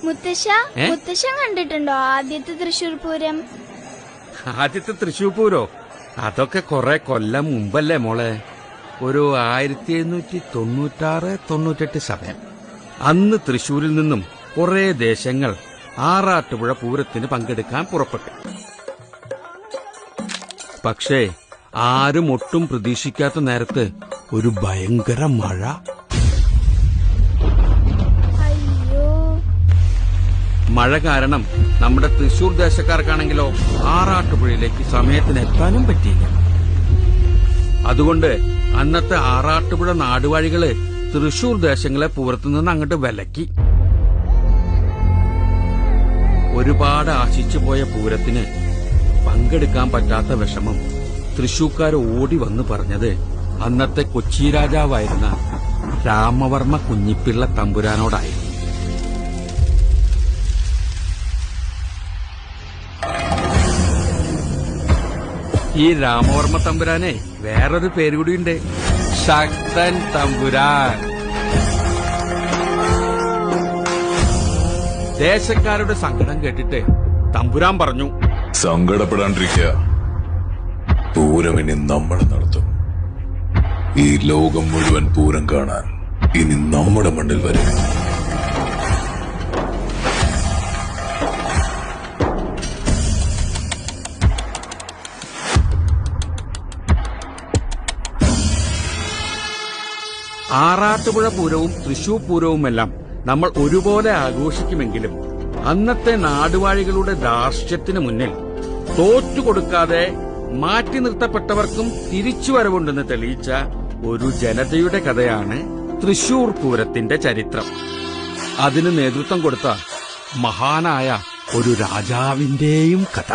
മുത്തശ്ശൻ കണ്ടിട്ടുണ്ടോ ആദ്യത്തെ തൃശൂർ പൂരം? ആദ്യത്തെ തൃശൂർ പൂരോ? അതൊക്കെ കുറെ കൊല്ലം മുമ്പല്ലേ മോളെ. ഒരു 1796-98 സമയം. അന്ന് തൃശൂരിൽ നിന്നും കുറെ ദേശങ്ങൾ ആറാട്ടുപുഴ പൂരത്തിന് പങ്കെടുക്കാൻ പുറപ്പെട്ടു. പക്ഷേ ആരും ഒട്ടും പ്രതീക്ഷിക്കാത്ത നേരത്ത് ഒരു ഭയങ്കര മഴ. മഴ കാരണം നമ്മുടെ തൃശൂർ ദേശക്കാർക്കാണെങ്കിലോ ആറാട്ടുപുഴയിലേക്ക് സമയത്തിന് എത്താനും പറ്റിയില്ല. അതുകൊണ്ട് അന്നത്തെ ആറാട്ടുപുഴ നാടുവാഴികള് തൃശൂർ ദേശങ്ങളെ പൂരത്തുനിന്ന് അങ്ങോട്ട് വിലക്കി. ഒരുപാട് ആശിച്ചു പോയ പൂരത്തിന് പങ്കെടുക്കാൻ പറ്റാത്ത വിഷമം തൃശൂർക്കാർ ഓടി വന്ന് പറഞ്ഞത് അന്നത്തെ കൊച്ചി രാജാവായിരുന്ന രാമവർമ്മ കുഞ്ഞിപ്പിള്ള തമ്പുരാനോടായിരുന്നു. ഈ രാമവർമ്മ തമ്പുരാനെ വേറൊരു പേരുകൂടിയുണ്ട്, ശക്തൻ തമ്പുരാൻ. ദേശക്കാരുടെ സങ്കടം കേട്ടിട്ട് തമ്പുരാൻ പറഞ്ഞു, സങ്കടപ്പെടാണ്ടിരിക്കുക, പൂരം ഇനി നമ്മൾ നടത്തും. ഈ ലോകം മുഴുവൻ പൂരം കാണാൻ ഇനി നമ്മുടെ മണ്ണിൽ വരും. ആറാട്ടുപുഴ പൂരവും തൃശൂർ പൂരവുമെല്ലാം നമ്മൾ ഒരുപോലെ ആഘോഷിക്കുമെങ്കിലും അന്നത്തെ നാടുവാഴികളുടെ ധാർഷ്ട്യത്തിനു മുന്നിൽ തോറ്റുകൊടുക്കാതെ മാറ്റി നിർത്തപ്പെട്ടവർക്കും തിരിച്ചുവരവുണ്ടെന്ന് തെളിയിച്ച ഒരു ജനതയുടെ കഥയാണ് തൃശൂർ പൂരത്തിന്റെ ചരിത്രം. അതിന് നേതൃത്വം കൊടുത്ത മഹാനായ ഒരു രാജാവിന്റെയും കഥ.